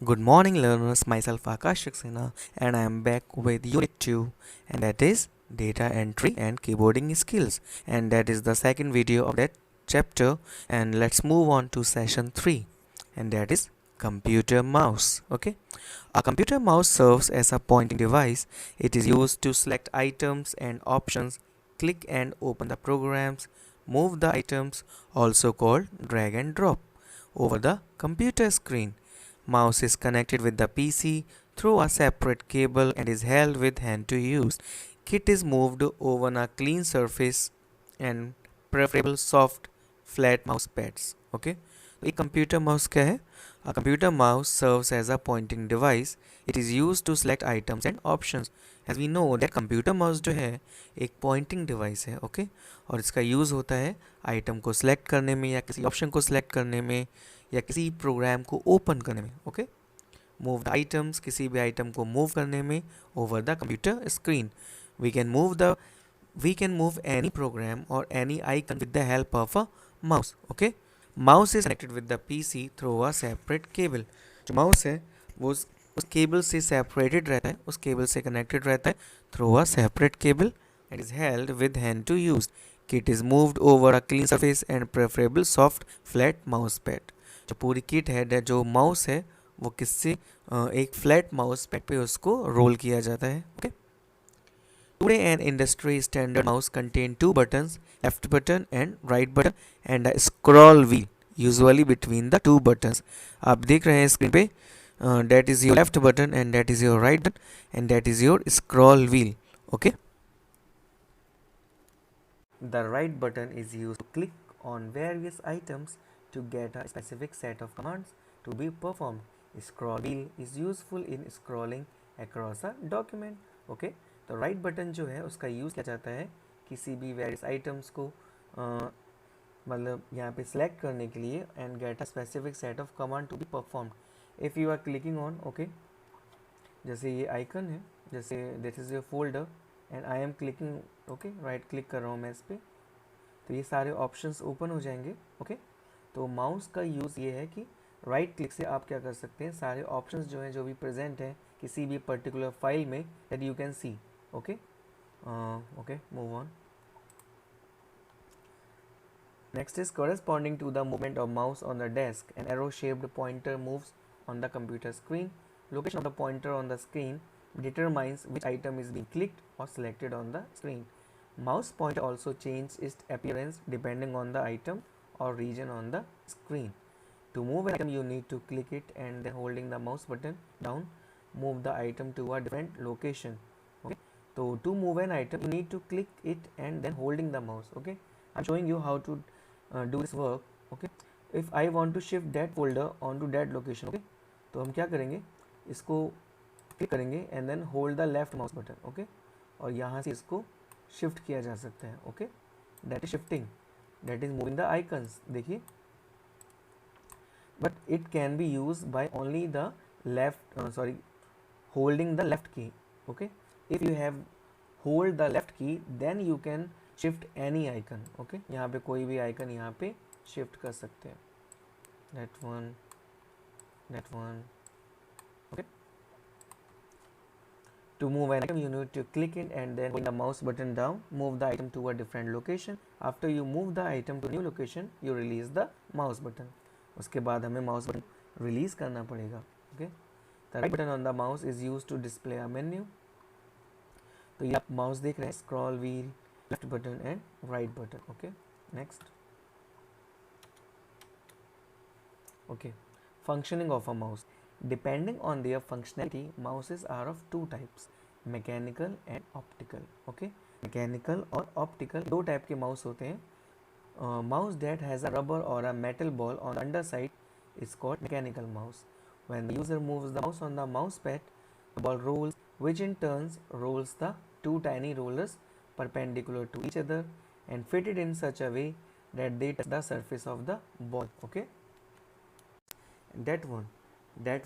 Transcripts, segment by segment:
Good morning, learners. Myself Akash Saxena, and I am back with Unit 2, and that is data entry and keyboarding skills. And that is the second video of that chapter. And let's move on to session 3, and that is computer mouse. Okay, a computer mouse serves as a pointing device. It is used to select items and options, click and open the programs, move the items, also called drag and drop, over the computer screen. Mouse is connected with the PC through a separate cable and is held with hand to use. Kit is moved over a clean surface and preferable soft flat mouse pads. Okay, तो ये computer mouse क्या है? A computer mouse serves as a pointing device. It is used to select items and options. As we know that computer mouse जो है एक pointing device है, okay? और इसका यूज़ होता है आइटम को सिलेक्ट करने में या किसी ऑप्शन को सिलेक्ट करने में या किसी प्रोग्राम को ओपन करने में. ओके, मूव द आइटम्स, किसी भी आइटम को मूव करने में over the computer screen. We can move the we can move any program or any icon with the help of a mouse. Okay, mouse is connected with the PC through a separate cable. जो mouse है वो उस cable से separated रहता है, उस cable से connected रहता है through a separate cable and is held with hand to use. Kit is moved over a clean surface and preferable soft flat mouse pad. जो पूरी किट है, जो माउस है वो किससे एक फ्लैट माउस पैड पे उसको रोल किया जाता है. Okay, today an industry standard mouse contain two buttons, left button and right button and a scroll wheel usually between the two buttons. आप देख रहे हैं स्क्रीन पे, that is your left button and that is your right button and that is your scroll wheel. Okay, the right button is used to click on various items to get a specific set of commands to be performed. Scroll wheel is useful in scrolling across a document. Okay, तो right button जो है उसका use किया जाता है किसी भी various items को मतलब यहाँ पे सिलेक्ट करने के लिए and get a specific set of command to be performed. If you are clicking on, okay, जैसे ये आइकन है, जैसे this is your folder and I am clicking, okay, right click कर रहा हूँ मैं इस पर, तो ये सारे ऑप्शंस ओपन हो जाएंगे. ओके, तो माउस का यूज़ ये है कि राइट क्लिक से आप क्या कर सकते हैं, सारे ऑप्शंस जो हैं जो भी प्रेजेंट हैं किसी भी पर्टिकुलर फाइल में that you can see. Okay, okay, move on. Next is corresponding to the movement of mouse on the desk. An arrow-shaped pointer moves on the computer screen. Location of the pointer on the screen determines which item is being clicked or selected on the screen. Mouse pointer also changes its appearance depending on the item or region on the screen. To move an item, you need to click it and then holding the mouse button down, move the item to a different location. Okay, so to move an item, you need to click it and then holding the mouse. Okay, I'm showing you how to do this work. Okay, if I want to shift that folder onto that location, okay, तो हम क्या करेंगे, इसको click करेंगे and then hold the left mouse button. Okay, और यहाँ से इसको शिफ्ट किया जा सकता है. Okay, that is shifting, that is moving the icons. देखिए, but it can be use by only the left, sorry, holding the left key. Okay, if you have hold the left key then you can shift any icon. Okay, यहाँ पे कोई भी icon यहाँ पे shift कर सकते हैं. that one. Okay, to move an item you need to click it and then holding the mouse button down move the item to a different location. After you move the item to new location you release the mouse button. उसके बाद हमें mouse button release करना पड़ेगा. Okay, the right button on the mouse is used to display a menu. तो ये आप mouse देख रहे हैं, scroll wheel, left button and right button. Okay, next. Okay, functioning of a mouse. Depending on their functionality, mouses are of two types, mechanical and optical. Okay, mechanical और optical दो type के mouse होते हैं. Mouse that has a rubber or a metal ball on the underside is called mechanical mouse. When the user moves the mouse on the mouse pad, the ball rolls, which in turn rolls the two tiny rollers perpendicular to each other and fitted in such a way that they touch the surface of the ball. Okay, that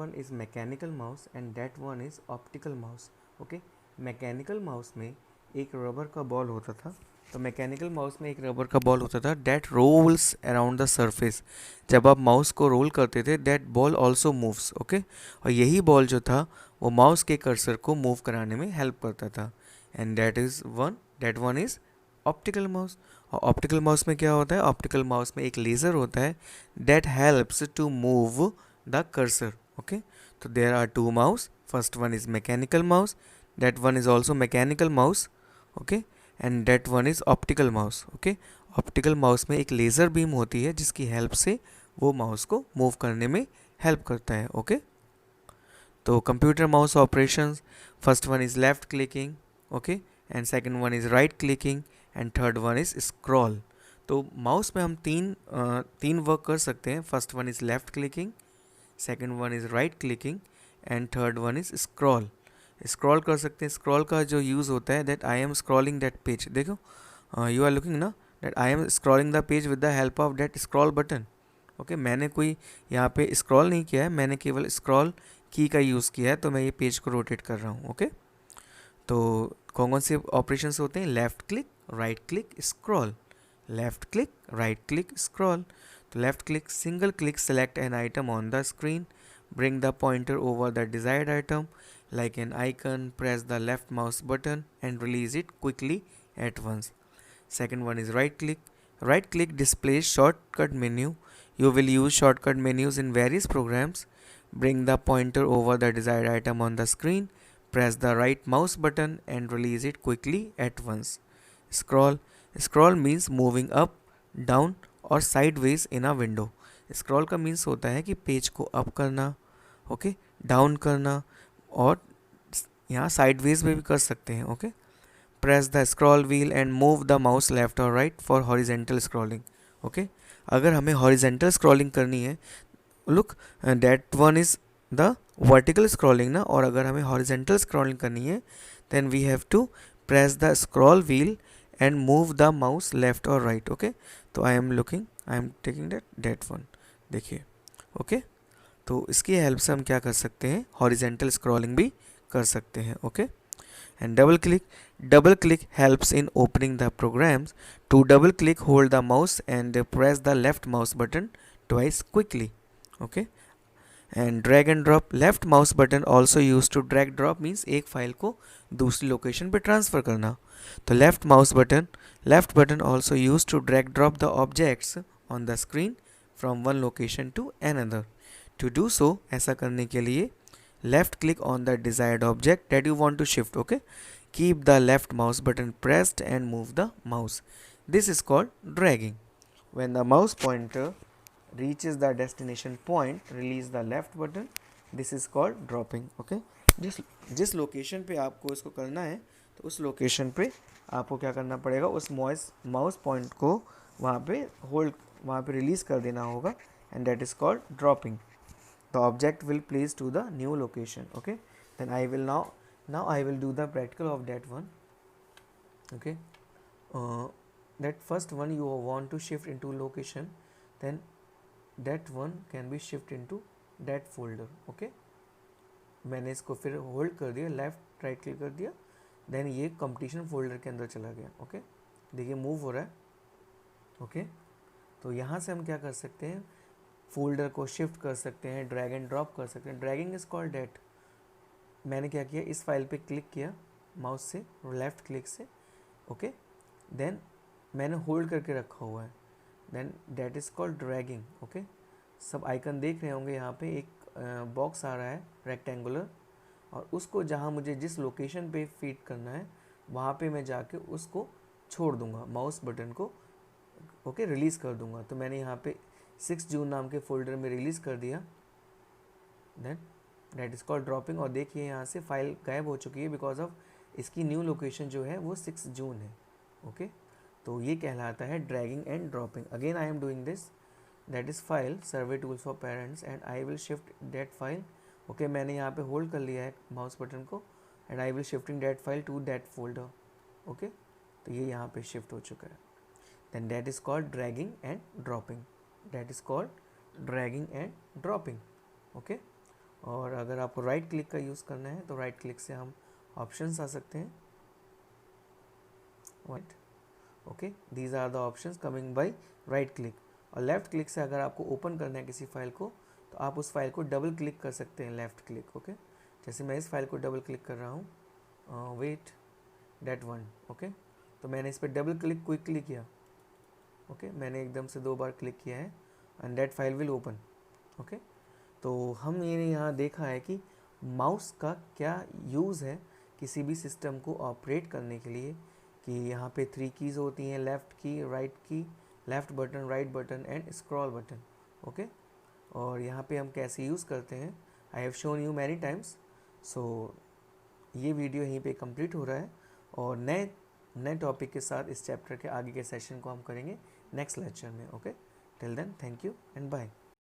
one is mechanical mouse and that one is optical mouse. Okay, mechanical mouse में एक rubber का ball होता था तो mechanical mouse में एक rubber का ball होता था that rolls around the surface. जब आप माउस को रोल करते थे that ball also moves, okay. और यही बॉल जो था वो माउस के कर्सर को मूव कराने में हेल्प करता था। And that one is optical mouse. और ऑप्टिकल माउस में क्या होता है? ऑप्टिकल माउस में एक लेज़र होता है that helps to move the cursor, okay. तो there are two mouse, first one is mechanical mouse, that one is also mechanical mouse, okay. And that one is optical mouse, okay. Optical mouse में एक laser beam होती है जिसकी help से वो mouse को move करने में हेल्प करता है, ओके। तो computer mouse operations, first one is left clicking, okay, and second one is right clicking, and third one is scroll. तो माउस में हम तीन वर्क कर सकते हैं। First one is left clicking, second one is right clicking, and third one is scroll. Scroll कर सकते हैं। स्क्रॉल का जो यूज़ होता है that I am scrolling that page, देखो यू आर लुकिंग ना, that I am scrolling the page with the help of that scroll button, okay. मैंने कोई यहाँ पे स्क्रॉल नहीं किया है, मैंने केवल स्क्रॉल की का यूज़ किया है, तो मैं ये पेज को रोटेट कर रहा हूँ, ओके। तो कौन कौन से ऑपरेशंस होते हैं? Left click, right click, scroll, left click, right click, scroll. तो left click, single click, select an item on the screen, bring the pointer over the desired item like an icon, press the left mouse button and release it quickly at once. Second one is right click. Right click displays shortcut menu. You will use shortcut menus in various programs. Bring the pointer over the desired item on the screen, press the right mouse button and release it quickly at once. Scroll. Scroll means moving up, down और sideways in a window. Scroll का means होता है कि page को up करना, okay, down करना, और यहाँ साइडवेज में भी कर सकते हैं, okay. Press the scroll wheel and move the mouse left और right for horizontal scrolling, okay. अगर हमें हॉरिजेंटल स्क्रॉलिंग करनी है, look that one is the vertical scrolling ना, और अगर हमें हॉरिजेंटल स्क्रॉलिंग करनी है then we have to press the scroll wheel and move the mouse left और राइट, ओके। तो I am taking that one, देखिए, ओके। तो इसकी हेल्प से हम क्या कर सकते हैं? हॉरिजेंटल स्क्रॉलिंग भी कर सकते हैं, okay. And double click helps in opening the programs. To double click hold the mouse and press the left mouse button twice quickly, okay. And drag and drop, left mouse button also use to drag drop means एक file को दूसरी location पे transfer करना। तो left button also use to drag drop the objects on the screen from one location to another. To do सो, ऐसा करने के लिए left click on the desired object that you want to shift, okay. Keep the left mouse button pressed and move the mouse. This is called dragging. When the mouse pointer reaches the destination point, release the left button. This is called dropping, okay. जिस location पे आपको इसको करना है तो उस location पे आपको क्या करना पड़ेगा? उस माउस पॉइंट को वहाँ पे रिलीज कर देना होगा, and that is called dropping. The object will place to the new location, okay. Then I will now I will do the practical of that one, okay. That first one you want to shift into location, then that one can be shift into that folder, okay. मैंने इसको फिर hold कर दिया, left right click कर दिया, then ये competition folder के अंदर चला गया, ओके. देखिए मूव हो रहा है, ओके. तो यहाँ से हम क्या कर सकते हैं? फोल्डर को शिफ्ट कर सकते हैं, ड्रैग एंड ड्रॉप कर सकते हैं. Dragging is called that. मैंने क्या किया, इस फाइल पे क्लिक किया माउस से, लेफ्ट क्लिक से, ओके. देन मैंने होल्ड करके रखा हुआ है, then that is called dragging, okay. सब आइकन देख रहे होंगे, यहाँ पे एक बॉक्स आ रहा है रेक्टेंगुलर, और उसको जहाँ मुझे जिस लोकेशन पे फीड करना है वहाँ पे मैं जाके उसको छोड़ दूँगा, माउस बटन को, ओके, रिलीज़ कर दूँगा. तो मैंने यहाँ पे 6 जून नाम के फोल्डर में रिलीज़ कर दिया, then that is called dropping. और देखिए यहाँ से फाइल गायब हो चुकी है बिकॉज ऑफ इसकी न्यू लोकेशन जो है वो 6 जून है, ओके. तो ये कहलाता है dragging and dropping. Again I am doing this, that is file survey tools for parents, and I will shift that file, okay. मैंने यहाँ पे होल्ड कर लिया है माउस बटन को, and I will shifting that file to that folder, okay. तो ये यहाँ पे शिफ्ट हो चुका है. Then that is called dragging and dropping. That is called dragging and dropping, okay. और अगर आपको राइट क्लिक का यूज़ करना है तो राइट क्लिक से हम ऑप्शंस आ सकते हैं, right, okay, these are the options coming by right click. और लेफ्ट क्लिक से अगर आपको ओपन करना है किसी फाइल को तो आप उस फाइल को डबल क्लिक कर सकते हैं, लेफ्ट क्लिक। ओके, जैसे मैं इस फाइल को डबल क्लिक कर रहा हूँ, वेट डेट वन। ओके, तो मैंने इस पर डबल क्लिक क्विकली किया। ओके, मैंने एकदम से 2 बार क्लिक किया है and that file will open. Okay, तो हमने यहाँ देखा है कि माउस का क्या यूज़ है किसी भी सिस्टम को ऑपरेट करने के लिए, कि यहाँ पे 3 कीज़ होती हैं, लेफ़्ट की, राइट की, left button, right button and scroll button. Okay, और यहाँ पे हम कैसे यूज़ करते हैं I have shown you many times. So ये वीडियो यहीं पे कंप्लीट हो रहा है और नए नए टॉपिक के साथ इस चैप्टर के आगे के सेशन को हम करेंगे नेक्स्ट लेक्चर में। Okay, till then thank you and bye.